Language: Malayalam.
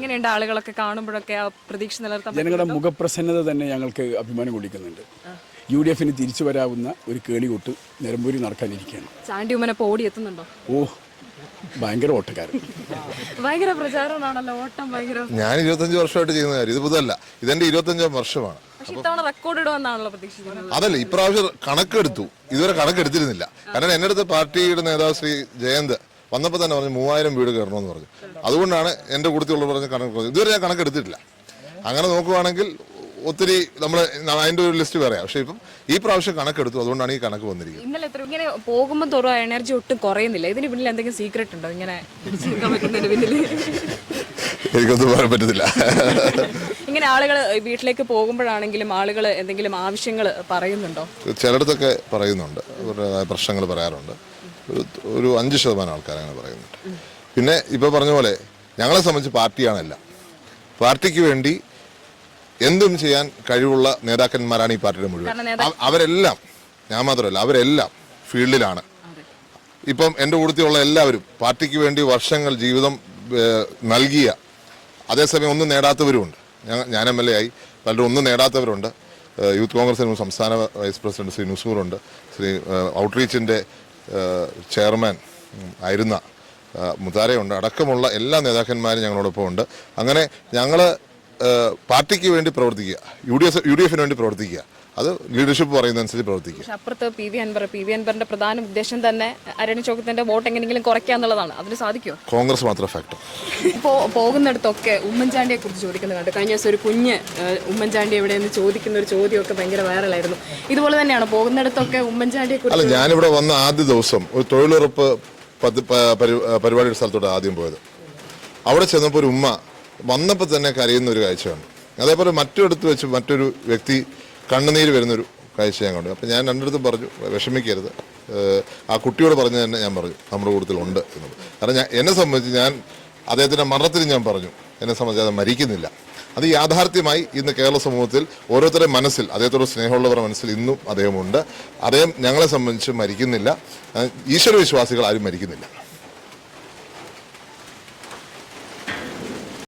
എങ്ങനെയുണ്ട് ആളുകളൊക്കെ കാണുമ്പോഴൊക്കെ ആ പ്രതീക്ഷ നിലനിർത്താൻ? ജനങ്ങളുടെ മുഖപ്രസന്നത തന്നെ ഞങ്ങൾക്ക് അഭിമാനം കൊള്ളിക്കുന്നുണ്ട്. UDF തിരിച്ചു വരാവുന്ന ഒരു കേളികൊട്ട് നിലമ്പൂരിൽ നടക്കാനിരിക്കുകയാണ്. ചാണ്ടി ഉമ്മനൊപ്പം ഓടി എത്തുന്നുണ്ടോ? ഓ, ഭയങ്കര ഓട്ടക്കാരൻ. ഭയങ്കര പ്രചാരണമാണല്ലോ, ഓട്ടം ഭയങ്കര. ഞാൻ 25 വർഷമായിട്ട് ചെയ്യുന്ന കാര്യം ഇത് പുതല്ല, ഇതെന്റെ 25 വർഷമാണ്. പക്ഷെ ഇത്തവണ റെക്കോർഡ് ഇടുമെന്നാണല്ലോ പ്രതീക്ഷിക്കുന്നത്. അതല്ല, ഇപ്രാവശ്യം കണക്കെടുത്തു, ഇതുവരെ കണക്കെടുത്തിരുന്നില്ല. കാരണം എന്റെ അടുത്ത് പാർട്ടിയുടെ നേതാവ് ശ്രീ ജയന്ത് വന്നപ്പോൾ തന്നെ പറഞ്ഞു 3000 വീട് കയറണമെന്ന് പറഞ്ഞു. അതുകൊണ്ടാണ് എന്റെ കൂട്ടത്തിലുള്ള പറഞ്ഞ കണക്ക്. ഇതുവരെ ഞാൻ കണക്കെടുത്തിട്ടില്ല. അങ്ങനെ നോക്കുവാണെങ്കിൽ ഒത്തിരി നമ്മൾ അതിന്റെ ഒരു ലിസ്റ്റ് പറയാം. പക്ഷെ ഇപ്പം ഈ പ്രാവശ്യം കണക്കെടുത്തു, അതുകൊണ്ടാണ് ഈ കണക്ക് വന്നിരിക്കുന്നത്. ഇന്നലെ ഇങ്ങനെ പോകുമ്പോൾ തോറും എനർജി ഒട്ടും കുറയുന്നില്ല. ഇതിന് പിന്നിൽ എന്തെങ്കിലും സീക്രട്ട് ഉണ്ടോ ഇങ്ങനെ പിടിച്ചു നിൽക്കാൻ പറ്റുന്നതിന് പിന്നിൽ? എനിക്കൊന്നും പറയാൻ പറ്റത്തില്ല. ഇങ്ങനെ ആളുകൾ വീട്ടിലേക്ക് പോകുമ്പോഴാണെങ്കിലും ആളുകൾ എന്തെങ്കിലും ആവശ്യങ്ങൾ പറയുന്നുണ്ടോ? ചിലയിടത്തൊക്കെ പറയുന്നുണ്ട്, അവരുടേതായ പ്രശ്നങ്ങൾ പറയാറുണ്ട്. ഒരു 5% ആൾക്കാർ അങ്ങനെ പറയുന്നുണ്ട്. പിന്നെ ഇപ്പോൾ പറഞ്ഞ പോലെ ഞങ്ങളെ സംബന്ധിച്ച് പാർട്ടിയാണല്ല, പാർട്ടിക്ക് വേണ്ടി എന്തും ചെയ്യാൻ കഴിവുള്ള നേതാക്കന്മാരാണ് ഈ പാർട്ടിയുടെ മുഴുവൻ. അവരെല്ലാം, ഞാൻ മാത്രമല്ല, അവരെല്ലാം ഫീൽഡിലാണ്. ഇപ്പം എൻ്റെ കൂട്ടത്തിലുള്ള എല്ലാവരും പാർട്ടിക്ക് വേണ്ടി വർഷങ്ങൾ ജീവിതം നൽകിയ, അതേസമയം ഒന്നും നേടാത്തവരുമുണ്ട്. ഞാൻ MLA ആയി, പലരും ഒന്നും നേടാത്തവരുണ്ട്. യൂത്ത് കോൺഗ്രസിന് സംസ്ഥാന വൈസ് പ്രസിഡന്റ് ശ്രീ നുസൂറുണ്ട്, ശ്രീ ഔട്ട്റീച്ചിൻ്റെ ചെയർമാൻ ആയിരുന്ന മുതാരയുണ്ട്, അടക്കമുള്ള എല്ലാ നേതാക്കന്മാരും ഞങ്ങളോടൊപ്പം ഉണ്ട്. അങ്ങനെ ഞങ്ങൾ പാർട്ടിക്ക് വേണ്ടി പ്രവർത്തിക്കുക, UDF വേണ്ടി പ്രവർത്തിക്കുക, അത് ലീഡർഷിപ്പ് പറയുന്നതനുസരിച്ച് പ്രവർത്തിക്കുക. അപ്പുറത്ത് PV അൻവറിന്റെ പ്രധാന ഉദ്ദേശം തന്നെ അരണി ചോക്കത്തിന്റെ വോട്ട് എങ്ങനെയെങ്കിലും കുറയ്ക്കാന്നുള്ളതാണ്. അതിന് സാധിക്കുമോ? കോൺഗ്രസ് മാത്രം ഫാക്ടർ. ഇപ്പോൾ പോകുന്നിടത്തൊക്കെ ഉമ്മൻചാണ്ടിയെ കുറിച്ച് ചോദിക്കുന്നത് കണ്ടു. കഴിഞ്ഞ ദിവസം ഒരു കുഞ്ഞ് ഉമ്മൻചാണ്ടി എവിടെയെന്ന് ചോദിക്കുന്ന ഒരു ചോദ്യമൊക്കെ ഭയങ്കര വൈറലായിരുന്നു. ഇതുപോലെ തന്നെയാണ് പോകുന്നിടത്തൊക്കെ ഉമ്മൻചാണ്ടിയെ കുറിച്ച്? അല്ല, ഞാനിവിടെ വന്ന ആദ്യ ദിവസം ഒരു തൊഴിലുറപ്പ് പരിപാടിയുടെ സ്ഥലത്തോട്ട് ആദ്യം പോയത്. അവിടെ ചെന്നപ്പോൾ ഒരു ഉമ്മ വന്നപ്പോൾ തന്നെ കരയുന്ന ഒരു കാഴ്ചയാണ്. അതേപോലെ മറ്റൊരിടത്ത് വെച്ച് മറ്റൊരു വ്യക്തി കണ്ണുനീര് വരുന്നൊരു കാഴ്ച ഞാൻ കണ്ടു. അപ്പം ഞാൻ രണ്ടിടത്തും പറഞ്ഞു, വിഷമിക്കരുത്. ആ കുട്ടിയോട് പറഞ്ഞു തന്നെ ഞാൻ പറഞ്ഞു നമ്മുടെ കൂട്ടത്തിലുണ്ട് എന്നുള്ളത്. കാരണം എന്നെ സംബന്ധിച്ച് ഞാൻ അദ്ദേഹത്തിൻ്റെ മരണത്തിന് ഞാൻ പറഞ്ഞു, എന്നെ സംബന്ധിച്ച് അത് മരിക്കുന്നില്ല. അത് യാഥാർത്ഥ്യമായി ഇന്ന് കേരള സമൂഹത്തിൽ ഓരോരുത്തരുടെ മനസ്സിൽ, അദ്ദേഹത്തോട് സ്നേഹമുള്ളവരുടെ മനസ്സിൽ ഇന്നും അദ്ദേഹമുണ്ട്. അദ്ദേഹം ഞങ്ങളെ സംബന്ധിച്ച് മരിക്കുന്നില്ല. ഈശ്വര വിശ്വാസികൾ ആരും മരിക്കുന്നില്ല.